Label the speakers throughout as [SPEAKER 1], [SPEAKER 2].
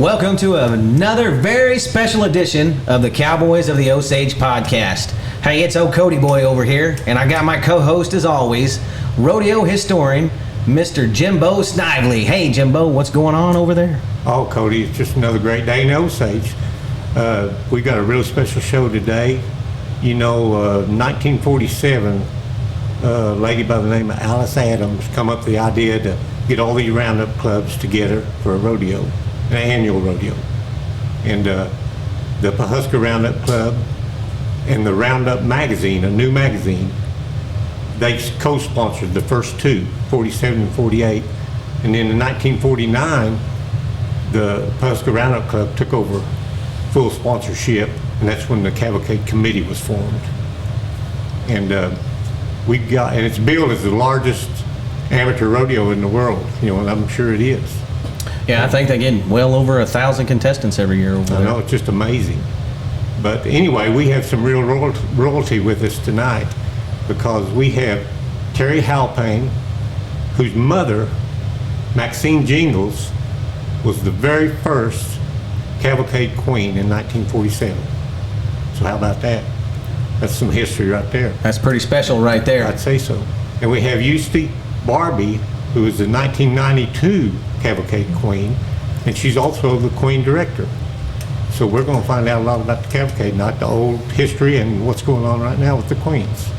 [SPEAKER 1] Welcome to another very special edition of the Cowboys of the Osage podcast. Hey, it's old Cody Boy over here, and I got my co-host as always, rodeo historian, Mr. Jimbo Snively. Hey, Jimbo, what's going on over there?
[SPEAKER 2] Oh, Cody, it's just another great day in Osage. We got a really special show today. You know, 1947, a lady by the name of Alice Adams come up with the idea to get all these roundup clubs together for a rodeo, an annual rodeo. And the Pawhuska Roundup Club and the Roundup magazine, a new magazine, they co-sponsored the first two, 47 and 48. And then in 1949, the Pawhuska Roundup Club took over full sponsorship, and that's when the Cavalcade Committee was formed. And and it's billed as the largest amateur rodeo in the world, you know, and I'm sure it is.
[SPEAKER 1] Yeah, I think they get well over 1,000 contestants every year over there.
[SPEAKER 2] I know, it's just amazing. But anyway, we have some real royalty with us tonight because we have Terry Halpane, whose mother, Maxine Jingles, was the very first Cavalcade Queen in 1947. So how about that? That's some history right there.
[SPEAKER 1] That's pretty special right there.
[SPEAKER 2] I'd say so. And we have Eusty Barbee, who is the 1992 Cavalcade Queen, and she's also the Queen Director. So we're going to find out a lot about the Cavalcade, not the old history and what's going on right now with the Queens.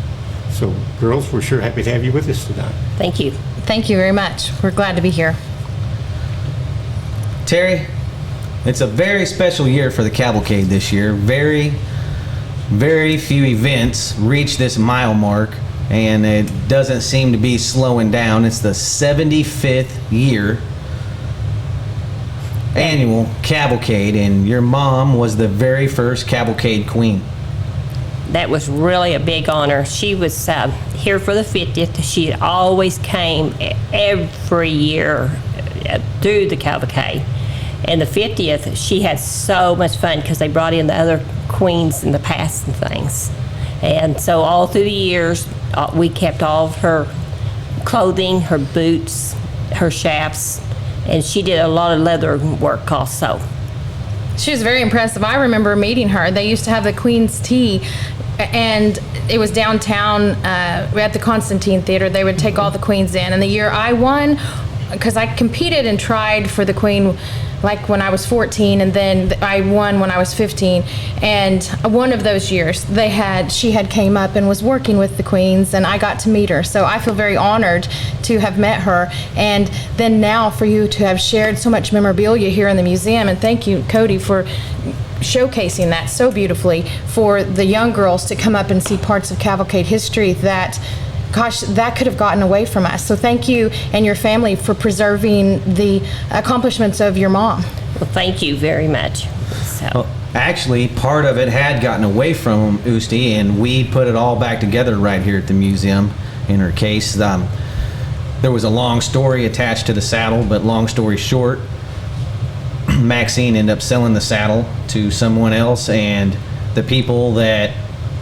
[SPEAKER 2] So girls, we're sure happy to have you with us tonight.
[SPEAKER 3] Thank you.
[SPEAKER 4] Thank you very much. We're glad to be here.
[SPEAKER 1] Terry, it's a very special year for the Cavalcade this year. Very few events reach this mile mark, and it doesn't seem to be slowing down. It's the 75th year annual Cavalcade, and your mom was the very first Cavalcade Queen.
[SPEAKER 3] That was really a big honor. She was here for the 50th. She always came every year through the Cavalcade. And the 50th, she had so much fun because they brought in the other queens in the past and things. And so all through the years, we kept all of her clothing, her boots, her shafts, and she did a lot of leather work also.
[SPEAKER 4] She was very impressive. I remember meeting her. They used to have the Queen's Tea, and it was downtown at the Constantine Theater. They would take all the queens in. And the year I won, because I competed and tried for the Queen like when I was 14, and then I won when I was 15. And one of those years, she had came up and was working with the queens, and I got to meet her. So I feel very honored to have met her. And then now for you to have shared so much memorabilia here in the museum, and thank you, Cody, for showcasing that so beautifully for the young girls to come up and see parts of Cavalcade history that, gosh, that could have gotten away from us. So thank you and your family for preserving the accomplishments of your mom.
[SPEAKER 3] Well, thank you very much.
[SPEAKER 1] Well, actually, part of it had gotten away from Eusty, and we put it all back together right here at the museum in her case. There was a long story attached to the saddle, but long story short, Maxine ended up selling the saddle to someone else, and the people that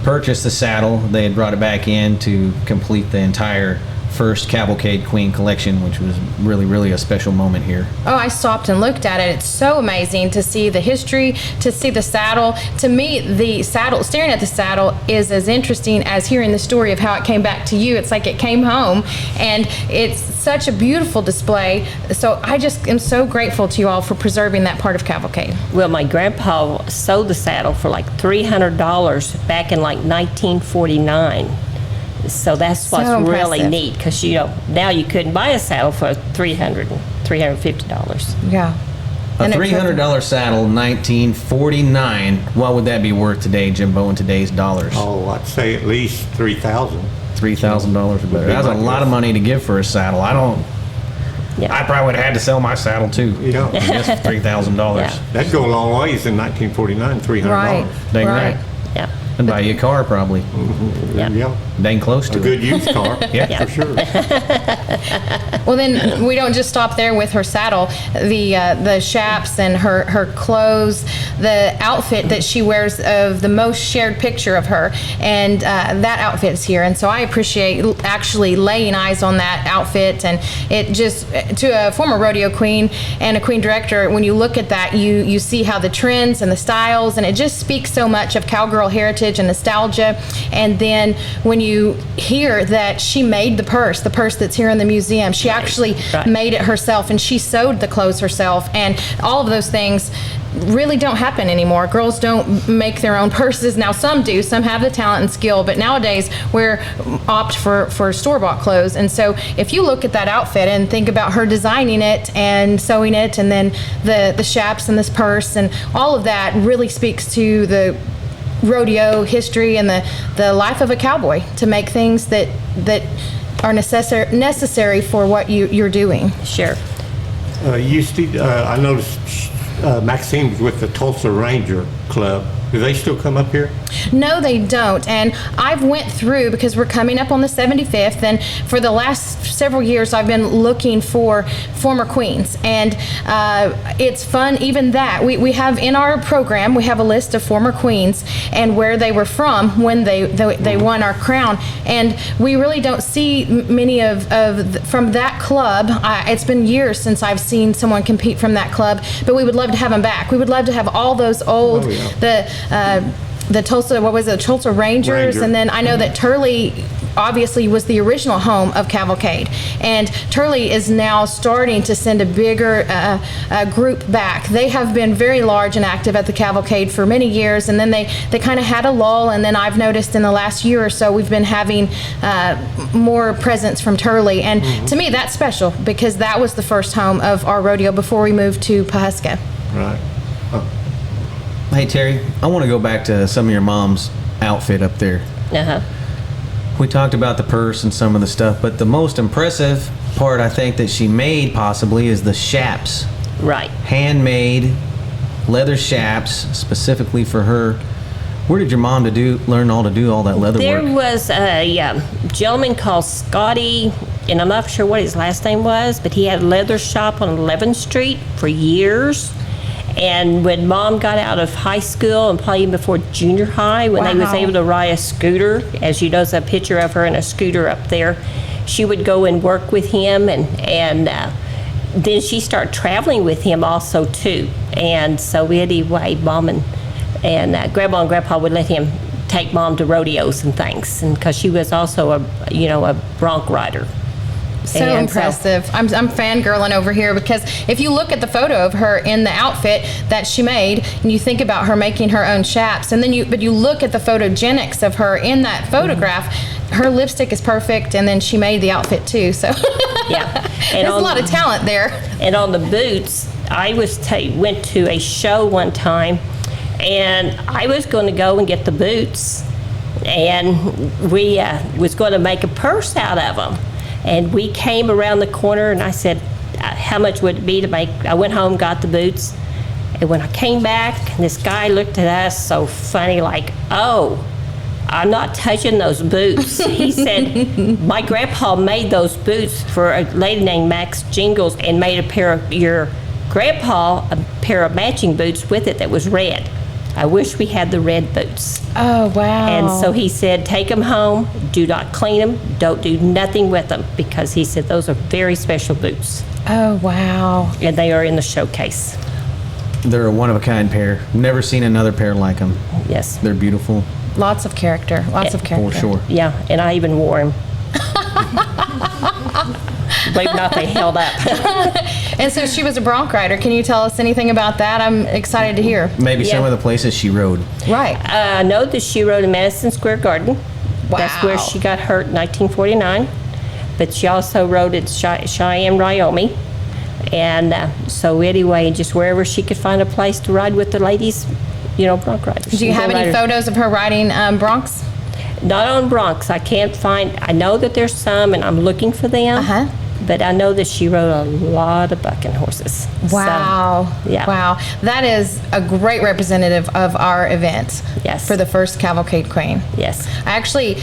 [SPEAKER 1] purchased the saddle, they had brought it back in to complete the entire first Cavalcade Queen collection, which was really a special moment here.
[SPEAKER 4] Oh, I stopped and looked at it. It's so amazing to see the history, to see the saddle. To me, the saddle, staring at the saddle is as interesting as hearing the story of how it came back to you. It's like it came home, and it's such a beautiful display. So I just am so grateful to you all for preserving that part of Cavalcade.
[SPEAKER 3] Well, my grandpa sold the saddle for like $300 back in like 1949. So that's what's really neat, because now you couldn't buy a saddle for $350.
[SPEAKER 4] Yeah.
[SPEAKER 1] A $300 saddle, 1949. What would that be worth today, Jimbo, in today's dollars?
[SPEAKER 2] Oh, I'd say at least $3,000.
[SPEAKER 1] $3,000 or better. That's a lot of money to give for a saddle. I probably would have had to sell my saddle too.
[SPEAKER 2] Yeah.
[SPEAKER 1] Just for $3,000.
[SPEAKER 3] Yeah.
[SPEAKER 2] That'd go a long ways in 1949, $300.
[SPEAKER 4] Right.
[SPEAKER 1] Dang right.
[SPEAKER 3] Yeah.
[SPEAKER 1] And buy you a car probably.
[SPEAKER 2] Yeah.
[SPEAKER 1] Dang close to
[SPEAKER 2] A
[SPEAKER 1] it.
[SPEAKER 2] good used car,
[SPEAKER 1] Yeah.
[SPEAKER 2] for sure.
[SPEAKER 4] Well, then we don't just stop there with her saddle. The chaps and her clothes, the outfit that she wears of the most shared picture of her, and that outfit's here. And so I appreciate actually laying eyes on that outfit. And it just, to a former rodeo queen and a queen director, when you look at that, you see how the trends and the styles, and it just speaks so much of cowgirl heritage and nostalgia. And then when you hear that she made the purse that's here in the museum, she actually made it herself, and she sewed the clothes herself, and all of those things really don't happen anymore. Girls don't make their own purses. Now some do, some have the talent and skill, but nowadays we're opt for store-bought clothes. And so if you look at that outfit and think about her designing it and sewing it, and then the chaps and this purse and all of that really speaks to the rodeo history and the life of a cowboy, to make things that are necessary for what you're doing.
[SPEAKER 3] Sure.
[SPEAKER 2] Eusty, I noticed Maxine was with the Tulsa Ranger Club. Do they still come up here?
[SPEAKER 4] No, they don't. And I've went through, because we're coming up on the 75th, and for the last several years I've been looking for former queens. And it's fun, even that. We have in our program, we have a list of former queens and where they were from when they won our crown. And we really don't see many from that club. It's been years since I've seen someone compete from that club, but we would love to have them back. We would love to have all those old, the Tulsa, Tulsa Rangers. And then I know that Turley obviously was the original home of Cavalcade, and Turley is now starting to send a bigger group back. They have been very large and active at the Cavalcade for many years, and then they kind of had a lull, and then I've noticed in the last year or so we've been having more presence from Turley, and to me that's special, because that was the first home of our rodeo before we moved to Pawhuska.
[SPEAKER 2] Right.
[SPEAKER 1] Hey, Terry, I want to go back to some of your mom's outfit up there.
[SPEAKER 3] Uh-huh.
[SPEAKER 1] We talked about the purse and some of the stuff, but the most impressive part I think that she made possibly is the chaps.
[SPEAKER 3] Right.
[SPEAKER 1] Handmade leather chaps specifically for her. Where did your mom learn all to do all that leather
[SPEAKER 3] There
[SPEAKER 1] work?
[SPEAKER 3] was a gentleman called Scotty, and I'm not sure what his last name was, but he had a leather shop on 11th Street for years. And when Mom got out of high school, and probably even before junior high, when they was
[SPEAKER 4] Wow.
[SPEAKER 3] able to ride a scooter, as you know, there's a picture of her in a scooter up there, she would go and work with him, and then she started traveling with him also too. And so anyway, Mom and Grandma and Grandpa would let him take Mom to rodeos and things, and because she was also a bronc rider.
[SPEAKER 4] So
[SPEAKER 3] And
[SPEAKER 4] impressive. I'm fangirling over here, because if you look at the photo of her in the outfit that she made, and you think about her making her own chaps, and then you look at the photogenics of her in that photograph, her lipstick is perfect, and then she made the outfit too. So
[SPEAKER 3] Yeah.
[SPEAKER 4] there's a lot of talent there.
[SPEAKER 3] And on the boots, I went to a show one time, and I was going to go and get the boots, and we was going to make a purse out of them. And we came around the corner, and I said, how much would it be to make? I went home, got the boots, and when I came back, this guy looked at us so funny, like, oh, I'm not touching those boots. He said, my grandpa made those boots for a lady named Max Jingles, and made a pair of your grandpa a pair of matching boots with it that was red. I wish we had the red boots.
[SPEAKER 4] Oh, wow.
[SPEAKER 3] And so he said, take them home, do not clean them, don't do nothing with them, because he said those are very special boots,
[SPEAKER 4] Oh, wow.
[SPEAKER 3] and they are in the showcase.
[SPEAKER 1] They're a one-of-a-kind pair. Never seen another pair like them.
[SPEAKER 3] Yes.
[SPEAKER 1] They're beautiful,
[SPEAKER 4] Lots of character. Lots of
[SPEAKER 1] for
[SPEAKER 4] character.
[SPEAKER 1] sure.
[SPEAKER 3] Yeah, and I even wore them. Believe it or not, they held up.
[SPEAKER 4] And so she was a bronc rider. Can you tell us anything about that? I'm excited to hear.
[SPEAKER 1] Maybe some
[SPEAKER 3] Yeah.
[SPEAKER 1] of the places she rode.
[SPEAKER 4] Right.
[SPEAKER 3] I know that she rode in Madison Square Garden. That's where
[SPEAKER 4] Wow.
[SPEAKER 3] she got hurt in 1949. But she also rode at Cheyenne, Wyoming. And so anyway, just wherever she could find a place to ride with the ladies, bronc riders.
[SPEAKER 4] Do you have any photos of her riding broncs?
[SPEAKER 3] Not on broncs. I can't find, I know that there's some, and I'm looking for them.
[SPEAKER 4] Uh-huh.
[SPEAKER 3] But I know that she rode a lot of bucking horses.
[SPEAKER 4] Wow.
[SPEAKER 3] So, yeah.
[SPEAKER 4] Wow. That is a great representative of our event.
[SPEAKER 3] Yes.
[SPEAKER 4] For the first Cavalcade Queen.
[SPEAKER 3] Yes.
[SPEAKER 4] I actually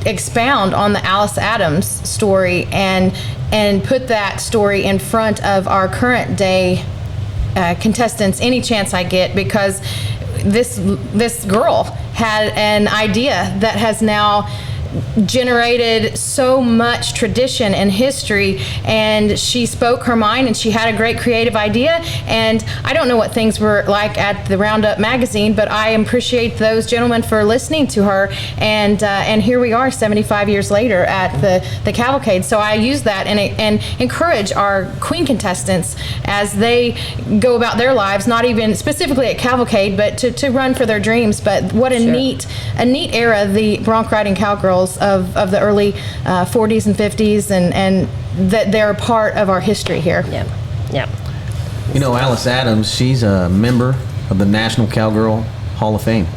[SPEAKER 4] expound on the Alice Adams story and put that story in front of our current day contestants any chance I get, because this girl had an idea that has now generated so much tradition and history, and she spoke her mind and she had a great creative idea. And I don't know what things were like at the Roundup magazine, but I appreciate those gentlemen for listening to her, and here we are 75 years later at the Cavalcade. So I use that and encourage our Queen contestants as they go about their lives, not even specifically at Cavalcade, but to run for their dreams. But what a
[SPEAKER 3] Sure.
[SPEAKER 4] neat era the bronc riding cowgirls of the early 40s and 50s, and that they're a part of our history here.
[SPEAKER 3] Yeah. Yeah.
[SPEAKER 1] You know, Alice Adams, she's a member of the National Cowgirl Hall of Fame.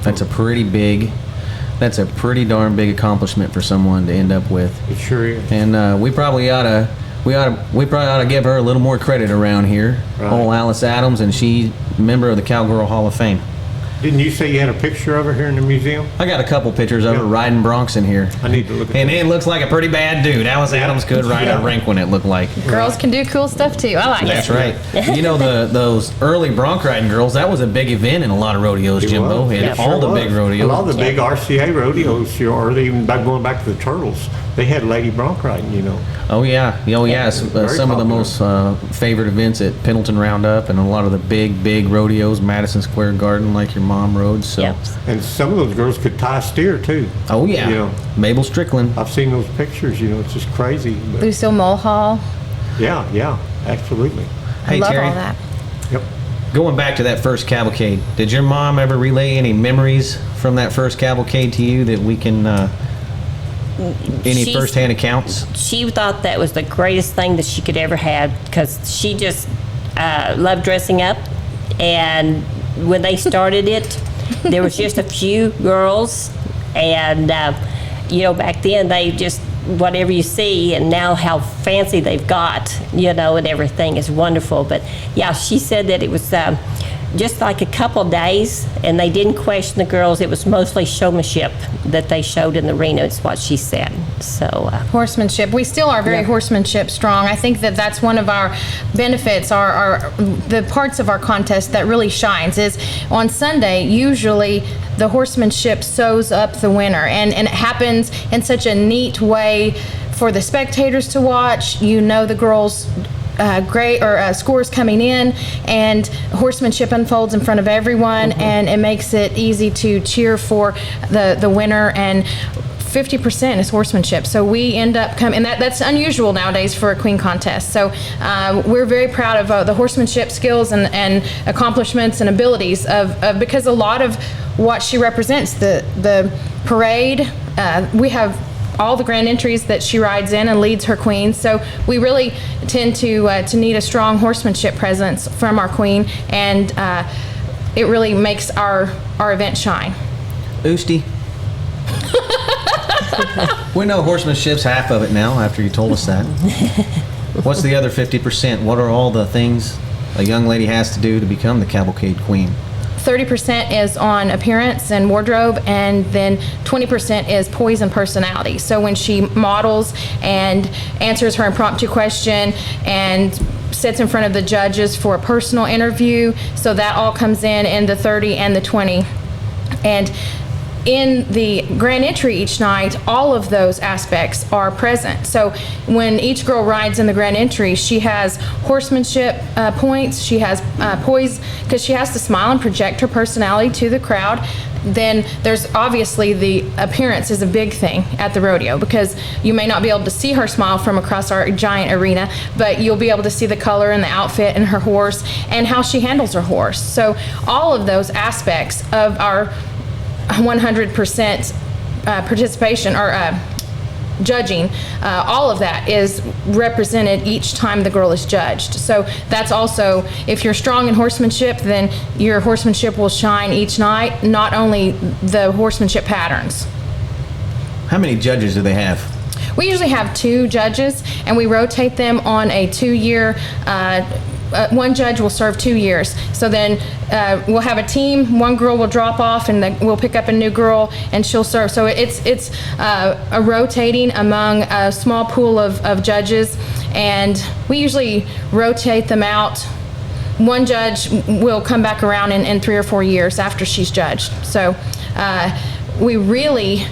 [SPEAKER 1] That's a pretty darn big accomplishment for someone to end up with.
[SPEAKER 2] It sure is.
[SPEAKER 1] And we probably ought to give her a little more credit around here.
[SPEAKER 2] Right.
[SPEAKER 1] Old Alice Adams, and she's a member of the Cowgirl Hall of Fame.
[SPEAKER 2] Didn't you say you had a picture of her here in the museum?
[SPEAKER 1] I got a couple pictures of her
[SPEAKER 2] Yeah.
[SPEAKER 1] riding broncs in here.
[SPEAKER 2] I need to look at
[SPEAKER 1] And
[SPEAKER 2] that.
[SPEAKER 1] it looks like a pretty bad dude. Alice Adams could ride a rink when it looked like.
[SPEAKER 4] Girls can do cool stuff too. I like
[SPEAKER 1] That's
[SPEAKER 4] it.
[SPEAKER 1] right. You know, those early bronc riding girls, that was a big event in a lot of rodeos,
[SPEAKER 2] It
[SPEAKER 1] Jimbo.
[SPEAKER 2] was.
[SPEAKER 1] And
[SPEAKER 2] It
[SPEAKER 1] all
[SPEAKER 2] sure
[SPEAKER 1] the
[SPEAKER 2] was.
[SPEAKER 1] big
[SPEAKER 2] A lot
[SPEAKER 1] rodeos.
[SPEAKER 2] of the big RCA rodeos, or even going back to the Turtles, they had lady bronc riding, you know.
[SPEAKER 1] Oh, yeah. Oh, yeah.
[SPEAKER 2] Very
[SPEAKER 1] Some of the
[SPEAKER 2] popular.
[SPEAKER 1] most favorite events at Pendleton Roundup, and a lot of the big rodeos, Madison Square Garden, like your mom rode. So.
[SPEAKER 3] Yeah.
[SPEAKER 2] And some of those girls could tie a steer, too.
[SPEAKER 1] Oh, yeah.
[SPEAKER 2] You know,
[SPEAKER 1] Mabel Strickland.
[SPEAKER 2] I've seen those pictures, you know, it's just crazy. But
[SPEAKER 4] Lucille Mulhall.
[SPEAKER 2] yeah, absolutely.
[SPEAKER 1] Hey,
[SPEAKER 4] I love
[SPEAKER 1] Terry,
[SPEAKER 4] all that.
[SPEAKER 2] Yep.
[SPEAKER 1] going back to that first cavalcade, did your mom ever relay any memories from that first cavalcade to you that we can, any
[SPEAKER 3] She's-
[SPEAKER 1] firsthand accounts?
[SPEAKER 3] She thought that was the greatest thing that she could ever have, because she just loved dressing up. And when they started it, there was just a few girls, and back then they just whatever you see, and now how fancy they've got, and everything is wonderful. But yeah, she said that it was just like a couple days, and they didn't question the girls. It was mostly showmanship that they showed in the arena, is what she said. So
[SPEAKER 4] Horsemanship. We still are very
[SPEAKER 3] Yeah.
[SPEAKER 4] horsemanship strong. I think that that's one of our benefits, our the parts of our contest that really shines is on Sunday. Usually the horsemanship sews up the winner, and it happens in such a neat way for the spectators to watch. The girls scores coming in, and horsemanship unfolds in front of everyone, and it makes it easy to cheer for the winner. And 50% is horsemanship, so we end up coming, and that's unusual nowadays for a queen contest. So we're very proud of the horsemanship skills and accomplishments and abilities because a lot of what she represents, the parade, we have all the grand entries that she rides in and leads her queens. So we really tend to need a strong horsemanship presence from our queen, and it really makes our event shine.
[SPEAKER 1] Eusty? We know horsemanship's half of it now after you told us that. What's the other 50%? What are all the things a young lady has to do to become the Cavalcade Queen?
[SPEAKER 4] 30% is on appearance and wardrobe, and then 20% is poise and personality. So when she models and answers her impromptu question and sits in front of the judges for a personal interview, so that all comes in the 30 and the 20. And in the grand entry each night, all of those aspects are present. So when each girl rides in the grand entry, she has horsemanship points, she has poise, because she has to smile and project her personality to the crowd. Then there's obviously the appearance is a big thing at the rodeo, because you may not be able to see her smile from across our giant arena, but you'll be able to see the color and the outfit and her horse and how she handles her horse. So all of those aspects of our 100% participation or judging, all of that is represented each time the girl is judged. So that's also, if you're strong in horsemanship, then your horsemanship will shine each night, not only the horsemanship patterns.
[SPEAKER 1] How many judges do they have?
[SPEAKER 4] we usually have 2 judges, and we rotate them on a 2-year. One judge will serve 2 years. So then we'll have a team. One girl will drop off, and we'll pick up a new girl, and she'll serve. So it's a rotating among a small pool of judges, and we usually rotate them out. One judge will come back around in 3 or 4 years after she's judged. So we really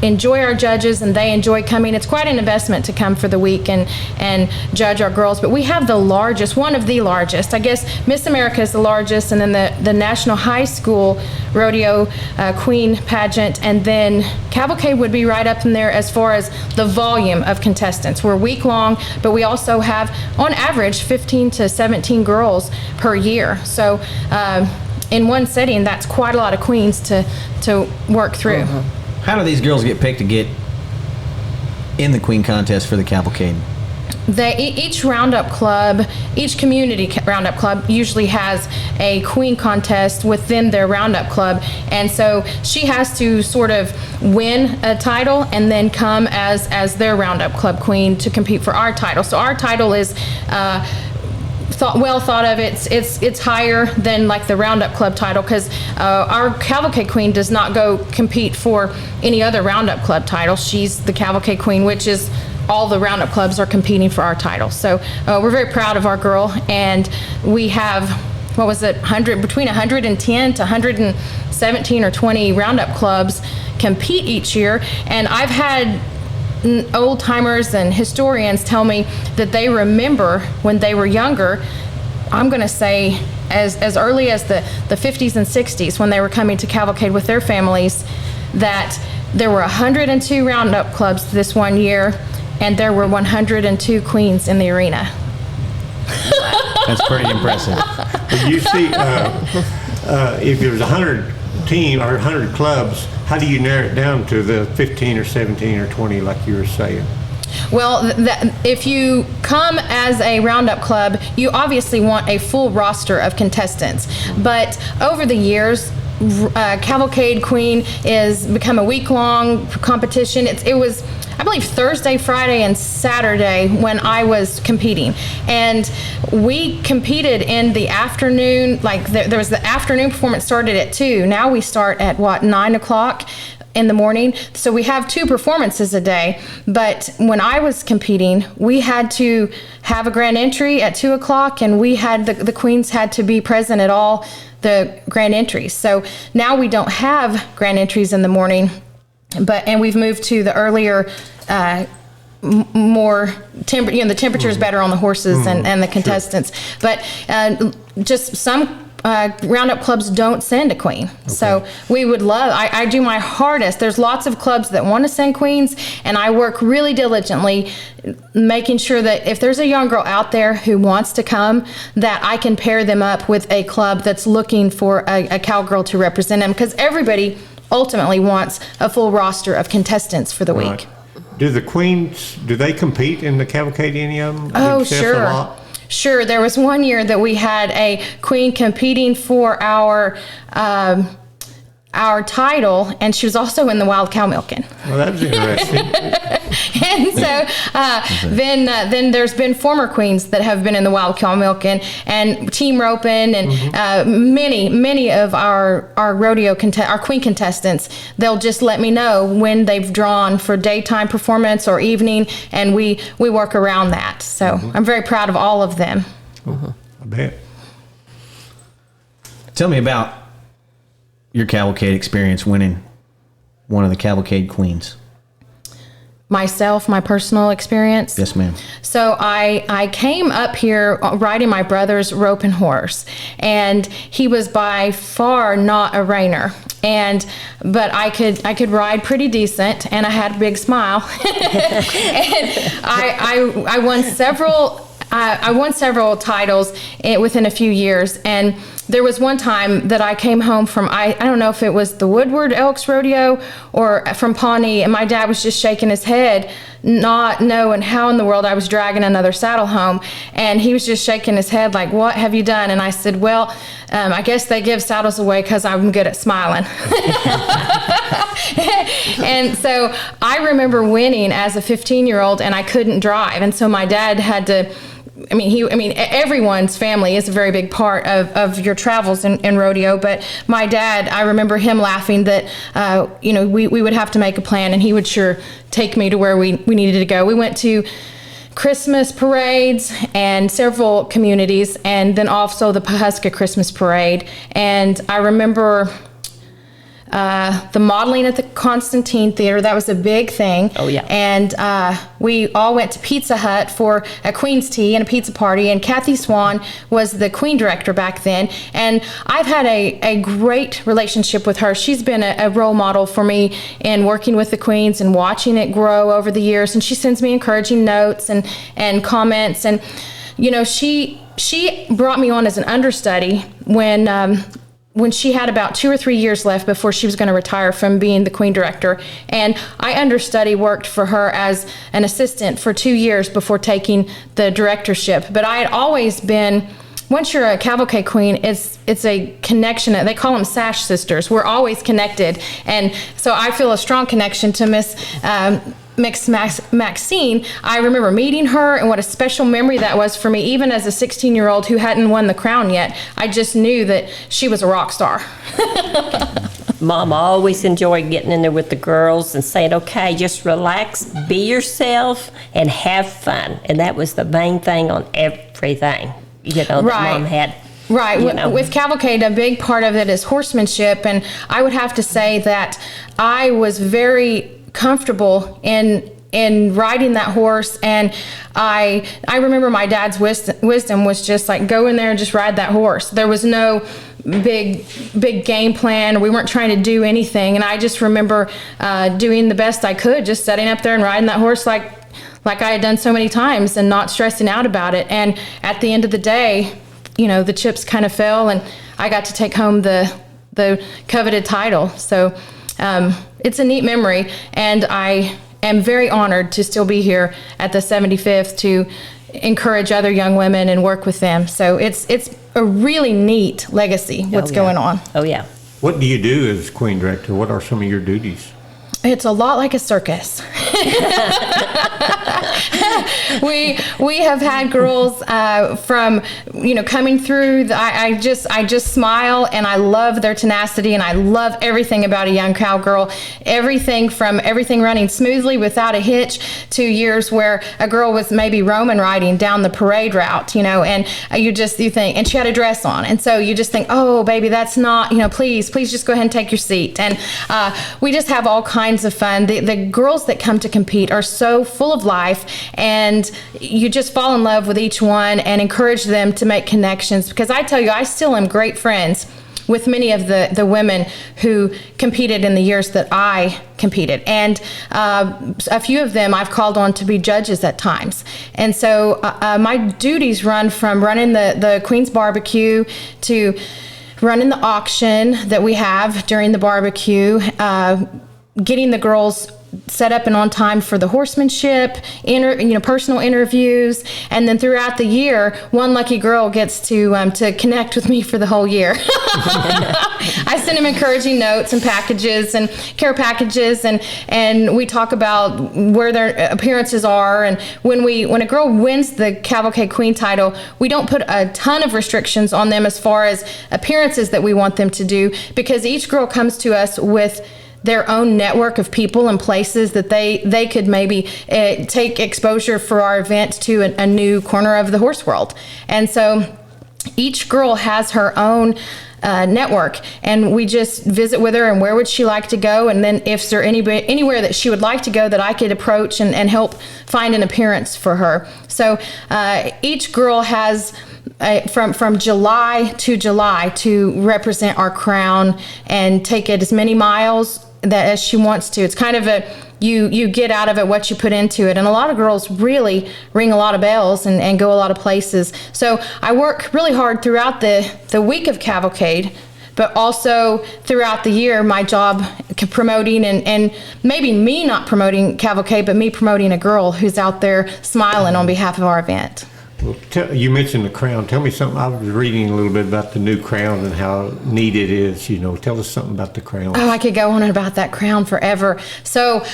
[SPEAKER 4] enjoy our judges, and they enjoy coming. It's quite an investment to come for the week and judge our girls. But we have the largest, one of the largest. I guess Miss America is the largest, and then the National High School Rodeo Queen pageant, and then Cavalcade would be right up in there as far as the volume of contestants. We're week long, but we also have, on average, 15 to 17 girls per year. So in one setting, that's quite a lot of queens to work through.
[SPEAKER 1] How do these girls get picked to get in the Queen contest for the Cavalcade?
[SPEAKER 4] Each roundup club, each community roundup club usually has a queen contest within their roundup club, and so she has to sort of win a title and then come as their roundup club queen to compete for our title. So our title is well thought of. It's higher than like the roundup club title, because our Cavalcade Queen does not go compete for any other roundup club title. She's the Cavalcade Queen, which is all the roundup clubs are competing for our title. So we're very proud of our girl, and we have, what was it, between 110 to 117 or 20 roundup clubs compete each year. And I've had old timers and historians tell me that they remember when they were younger, I'm going to say as early as the 50s and 60s, when they were coming to Cavalcade with their families, that there were 102 roundup clubs this one year, and there were 102 queens in the arena.
[SPEAKER 1] That's pretty impressive.
[SPEAKER 2] But you see, if there's 100 team or 100 clubs, how do you narrow it down to the 15 or 17 or 20 like you were saying?
[SPEAKER 4] Well, if you come as a roundup club, you obviously want a full roster of contestants. But over the years, Cavalcade Queen is become a week-long competition. It was, I believe, Thursday, Friday, and Saturday when I was competing. And we competed in the afternoon, like there was the afternoon performance started at 2. Now we start at 9 o'clock in the morning. So we have 2 performances a day. But when I was competing, we had to have a grand entry at 2 o'clock, and we had the queens had to be present at all the grand entries. So now we don't have grand entries in the morning, and we've moved to the earlier, more the temperature is better on the horses and the contestants. Sure. But just some roundup clubs don't send a queen. Okay. So we would love, I do my hardest. There's lots of clubs that want to send queens, and I work really diligently making sure that if there's a young girl out there who wants to come, that I can pair them up with a club that's looking for a cowgirl to represent them, because everybody ultimately wants a full roster of contestants for the week.
[SPEAKER 2] Do the queens, do they compete in the cavalcade, any of them?
[SPEAKER 4] Oh, sure. Sure. There was one year that we had a queen competing for our title, and she was also in the wild cow milking.
[SPEAKER 2] Well, that was interesting.
[SPEAKER 4] And so then there's been former queens that have been in the wild cow milking and team roping, and many of our rodeo our queen contestants, they'll just let me know when they've drawn for daytime performance or evening, and we work around that. So I'm very proud of all of them.
[SPEAKER 2] I bet.
[SPEAKER 1] Tell me about your cavalcade experience winning one of the Cavalcade Queens.
[SPEAKER 4] Myself, my personal experience?
[SPEAKER 1] Yes, ma'am.
[SPEAKER 4] So I came up here riding my brother's roping horse, and he was by far not a reiner. But I could ride pretty decent, and I had a big smile. And I won several I won several titles within a few years, and there was one time that I came home from, I don't know if it was the Woodward Elks Rodeo or from Pawnee, and my dad was just shaking his head, not knowing how in the world I was dragging another saddle home. And he was just shaking his head like, what have you done? And I said, well, I guess they give saddles away because I'm good at smiling. And so I remember winning as a 15-year-old, and I couldn't drive. And so my dad had to, everyone's family is a very big part of your travels in rodeo. But my dad, I remember him laughing that, we would have to make a plan, and he would sure take me to where we needed to go. We went to Christmas parades and several communities, and then also the Pawhuska Christmas Parade. And I remember the modeling at the Constantine Theater. That was a big thing.
[SPEAKER 3] Oh, yeah.
[SPEAKER 4] And we all went to Pizza Hut for a Queen's tea and a pizza party. And Kathy Swan was the Queen director back then. And I've had a great relationship with her. She's been a role model for me in working with the Queens and watching it grow over the years. And she sends me encouraging notes and comments. And, she brought me on as an understudy when she had about 2 or 3 years left before she was going to retire from being the Queen director. And I understudy worked for her as an assistant for 2 years before taking the directorship. But I had always been, once you're a Cavalcade Queen, it's a connection. They call them Sash Sisters. We're always connected. And so I feel a strong connection to Miss Maxine. I remember meeting her, and what a special memory that was for me, even as a 16-year-old who hadn't won the crown yet. I just knew that she was a rock star.
[SPEAKER 3] Mom always enjoyed getting in there with the girls and saying, okay, just relax, be yourself, and have fun. And that was the main thing on everything, that Mom had.
[SPEAKER 4] Right. With Cavalcade, a big part of it is horsemanship, and I would have to say that I was very comfortable in riding that horse. And I remember my dad's wisdom was just like, go in there and just ride that horse. There was no big game plan. We weren't trying to do anything. And I just remember doing the best I could, just sitting up there and riding that horse like I had done so many times, and not stressing out about it. And at the end of the day, the chips kind of fell, and I got to take home the coveted title. So it's a neat memory, and I am very honored to still be here at the 75th to encourage other young women and work with them. So it's a really neat legacy, what's going on.
[SPEAKER 3] Oh, yeah.
[SPEAKER 2] What do you do as Queen Director? What are some of your duties?
[SPEAKER 4] It's a lot like a circus. We have had girls from coming through. I just smile, and I love their tenacity, and I love everything about a young cowgirl. Everything from running smoothly without a hitch to years where a girl was maybe Roman riding down the parade route, and you think, and she had a dress on, and so you just think, oh baby, that's not, please just go ahead and take your seat. And we just have all kinds of fun. The girls that come to compete are so full of life, and you just fall in love with each one and encourage them to make connections, because I tell you, I still am great friends with many of the women who competed in the years that I competed. And a few of them I've called on to be judges at times. And so my duties run from running the Queen's Barbecue to running the auction that we have during the barbecue, getting the girls set up and on time for the horsemanship, personal interviews, and then throughout the year, one lucky girl gets to connect with me for the whole year. I send them encouraging notes and packages and care packages, and we talk about where their appearances are. And when a girl wins the Cavalcade Queen title, we don't put a ton of restrictions on them as far as appearances that we want them to do, because each girl comes to us with their own network of people and places that they could maybe take exposure for our event to a new corner of the horse world. And so each girl has her own network, and we just visit with her and where would she like to go, and then if there anywhere that she would like to go that I could approach and help find an appearance for her. So each girl has from July to July to represent our crown and take it as many miles that as she wants to. It's kind of you get out of it what you put into it. And a lot of girls really ring a lot of bells and go a lot of places. So I work really hard throughout the week of Cavalcade, but also throughout the year, my job promoting and maybe me not promoting Cavalcade, but me promoting a girl who's out there smiling on behalf of our event.
[SPEAKER 2] Well, you mentioned the crown. Tell me something. I was reading a little bit about the new crown and how neat it is. Tell us something about the crown.
[SPEAKER 4] Oh, I could go on about that crown forever. So,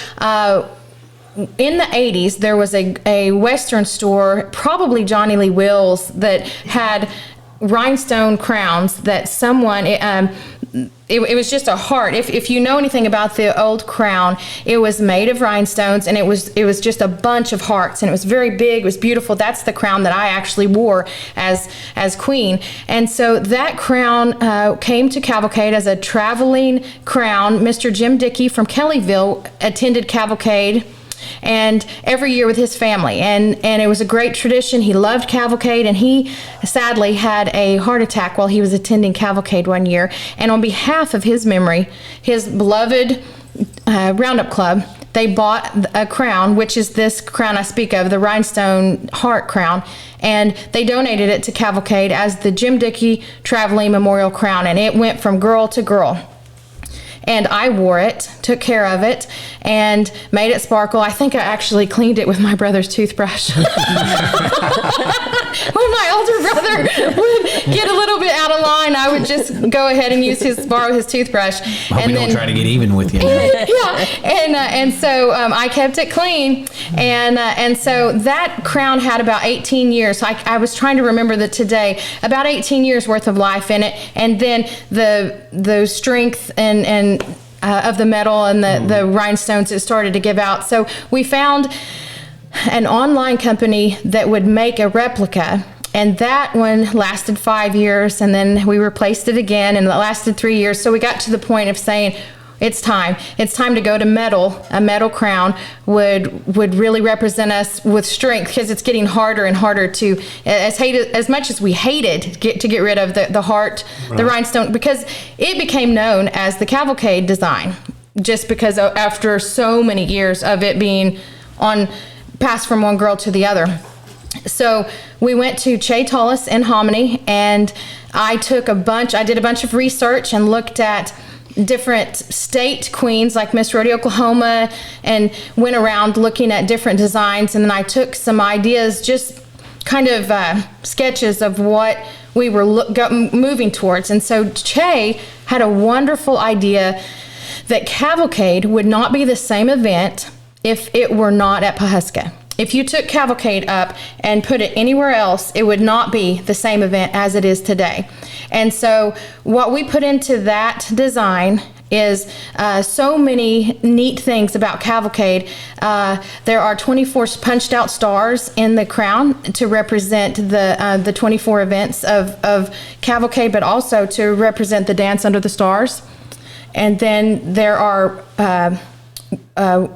[SPEAKER 4] in the 80s, there was a Western store, probably Johnny Lee Wills, that had rhinestone crowns that someone, it was just a heart. If you know anything about the old crown, it was made of rhinestones, and it was just a bunch of hearts, and it was very big, it was beautiful. That's the crown that I actually wore as queen. And so that crown came to Cavalcade as a traveling crown. Mr. Jim Dickey from Kellyville attended Cavalcade, and every year with his family, and it was a great tradition. He loved Cavalcade, and he sadly had a heart attack while he was attending Cavalcade one year. And on behalf of his memory, his beloved Roundup Club, they bought a crown, which is this crown I speak of, the rhinestone heart crown, and they donated it to Cavalcade as the Jim Dickey Traveling Memorial Crown, and it went from girl to girl. And I wore it, took care of it, and made it sparkle. I think I actually cleaned it with my brother's toothbrush. When my older brother would get a little bit out of line, I would just go ahead and borrow his toothbrush.
[SPEAKER 1] Hope we don't try to get even with you.
[SPEAKER 4] Yeah, and so I kept it clean, and so that crown had about 18 years. So I was trying to remember that today, about 18 years worth of life in it, and then the strength and of the metal and the rhinestones, it started to give out. So we found an online company that would make a replica, and that one lasted 5 years, and then we replaced it again, and it lasted 3 years. So we got to the point of saying, it's time to go to metal. A metal crown would really represent us with strength, because it's getting harder and harder to, as much as we hated to get rid of the heart, right, the rhinestone, because it became known as the Cavalcade design, just because after so many years of it being passed from one girl to the other. So we went to Che Tullis in Hominy, and I did a bunch of research and looked at different state queens like Miss Rodeo Oklahoma, and went around looking at different designs. And then I took some ideas, just kind of sketches of what we were moving towards. And so Che had a wonderful idea that Cavalcade would not be the same event if it were not at Pawhuska. If you took Cavalcade up and put it anywhere else, it would not be the same event as it is today. And so what we put into that design is so many neat things about Cavalcade. There are 24 punched out stars in the crown to represent the 24 events of Cavalcade, but also to represent the Dance Under the Stars. And then there are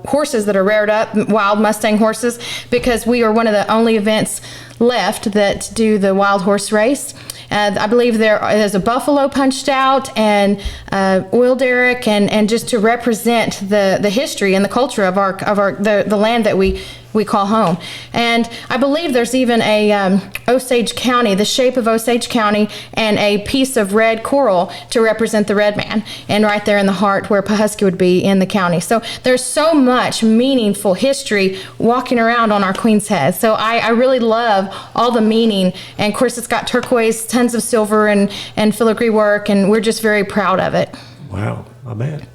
[SPEAKER 4] horses that are reared up, wild Mustang horses, because we are one of the only events left that do the wild horse race. I believe there's a buffalo punched out, and oil derrick, and just to represent the history and the culture of the land that we call home. And I believe there's even a Osage County, the shape of Osage County, and a piece of red coral to represent the red man, and right there in the heart where Pawhuska would be in the county. So there's so much meaningful history walking around on our Queen's Head. So I really love all the meaning, and of course it's got turquoise, tons of silver, and filigree work, and we're just very proud of it.
[SPEAKER 2] Wow, I bet.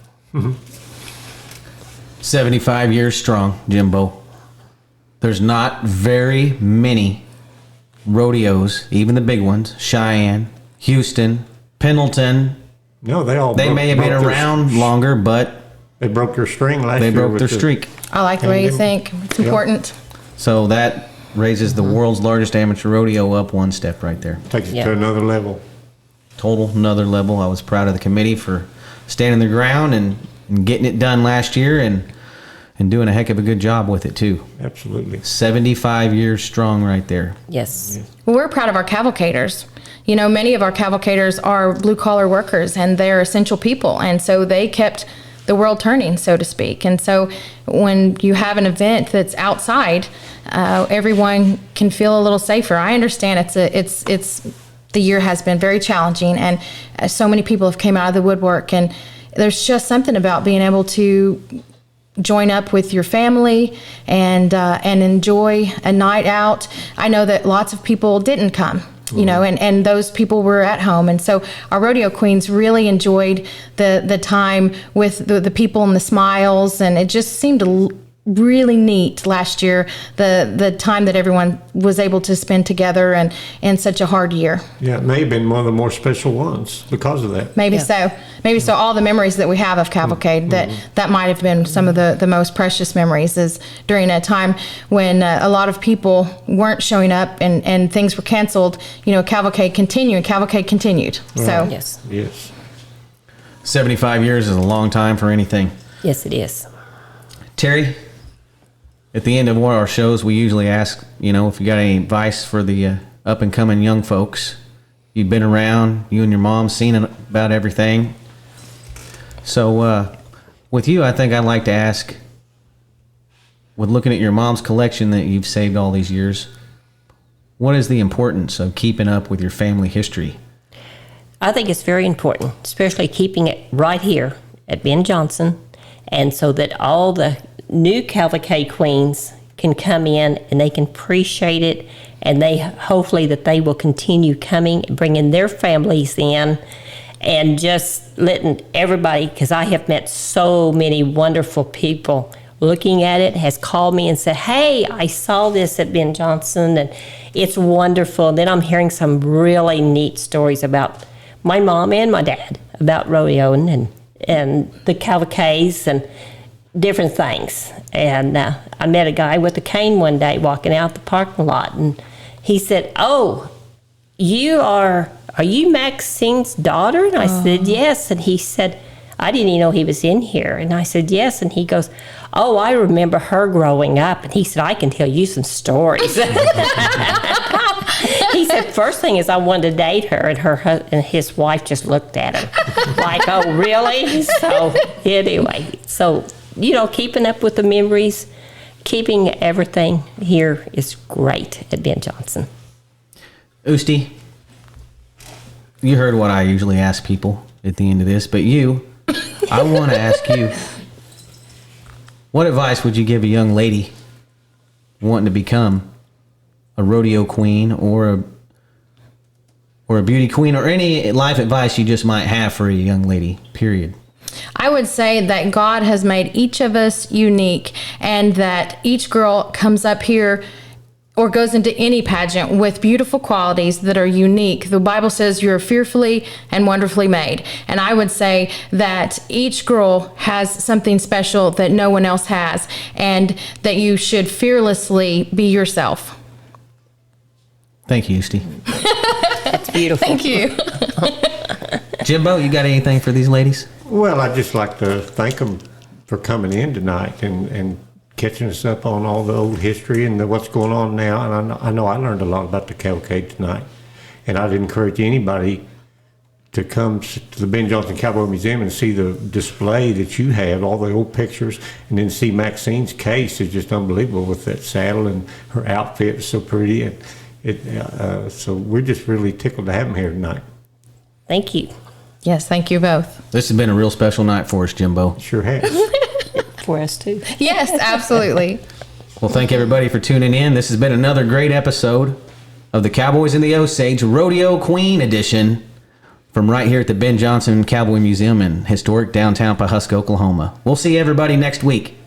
[SPEAKER 1] 75 years strong, Jimbo. There's not very many rodeos, even the big ones, Cheyenne, Houston, Pendleton.
[SPEAKER 2] No,
[SPEAKER 1] they may have been around longer, but
[SPEAKER 2] they broke their string last year.
[SPEAKER 1] They broke their streak.
[SPEAKER 4] I like the way you think. It's important.
[SPEAKER 1] So that raises the world's largest amateur rodeo up one step right there.
[SPEAKER 2] Takes it to another level.
[SPEAKER 1] Total another level. I was proud of the committee for standing their ground and getting it done last year, and doing a heck of a good job with it too.
[SPEAKER 2] Absolutely.
[SPEAKER 1] 75 years strong right there.
[SPEAKER 3] Yes.
[SPEAKER 4] Well, we're proud of our cavalcaders. You know, many of our cavalcaders are blue collar workers, and they're essential people, and so they kept the world turning, so to speak. And so when you have an event that's outside, everyone can feel a little safer. I understand it's the year has been very challenging, and so many people have came out of the woodwork, and there's just something about being able to join up with your family and enjoy a night out. I know that lots of people didn't come, and those people were at home. And so our rodeo queens really enjoyed the time with the people and the smiles, and it just seemed really neat last year, the time that everyone was able to spend together and in such a hard year.
[SPEAKER 2] Yeah, it may have been one of the more special ones because of that.
[SPEAKER 4] Maybe so. All the memories that we have of Cavalcade, that might have been some of the most precious memories, is during a time when a lot of people weren't showing up and things were canceled. Cavalcade continued. So
[SPEAKER 2] Yes.
[SPEAKER 1] 75 years is a long time for anything.
[SPEAKER 3] Yes, it is.
[SPEAKER 1] Terry, at the end of one of our shows, we usually ask, if you got any advice for the up-and-coming young folks. You've been around, you and your mom, seen about everything. So with you, I think I'd like to ask, with looking at your mom's collection that you've saved all these years, what is the importance of keeping up with your family history?
[SPEAKER 3] I think it's very important, especially keeping it right here at Ben Johnson, and so that all the new Cavalcade Queens can come in and they can appreciate it, and they hopefully that they will continue coming, bringing their families in, and just letting everybody, because I have met so many wonderful people looking at it, has called me and said, hey, I saw this at Ben Johnson, and it's wonderful. And then I'm hearing some really neat stories about my mom and my dad, about rodeoing and the cavalcades and different things. And I met a guy with a cane one day walking out the parking lot, and he said, oh, are you Maxine's daughter? And I said, yes. And he said, I didn't even know he was in here. And I said, yes. And he goes, oh, I remember her growing up. And he said, I can tell you some stories. He said, first thing is I wanted to date her, and his wife just looked at him like, oh, really? So anyway, keeping up with the memories, keeping everything here is great at Ben Johnson.
[SPEAKER 1] Eusty, you heard what I usually ask people at the end of this, but I want to ask you, what advice would you give a young lady wanting to become a rodeo queen or a beauty queen, or any life advice you just might have for a young lady, period?
[SPEAKER 4] I would say that God has made each of us unique, and that each girl comes up here or goes into any pageant with beautiful qualities that are unique. The Bible says you're fearfully and wonderfully made. And I would say that each girl has something special that no one else has, and that you should fearlessly be yourself.
[SPEAKER 1] Thank you, Eusty.
[SPEAKER 3] That's beautiful.
[SPEAKER 4] Thank you.
[SPEAKER 1] Jimbo, you got anything for these ladies?
[SPEAKER 2] Well, I'd just like to thank them for coming in tonight and catching us up on all the old history and what's going on now. And I know I learned a lot about the cavalcade tonight. And I'd encourage anybody to come to the Ben Johnson Cowboy Museum and see the display that you have, all the old pictures, and then see Maxine's case is just unbelievable with that saddle, and her outfit is so pretty. And so we're just really tickled to have them here tonight.
[SPEAKER 3] Thank you.
[SPEAKER 4] Yes, thank you both.
[SPEAKER 1] This has been a real special night for us, Jimbo.
[SPEAKER 2] Sure has.
[SPEAKER 3] For us too.
[SPEAKER 4] Yes, absolutely.
[SPEAKER 1] Well, thank everybody for tuning in. This has been another great episode of the Cowboys in the Osage Rodeo Queen Edition from right here at the Ben Johnson Cowboy Museum in historic downtown Pawhuska, Oklahoma. We'll see everybody next week.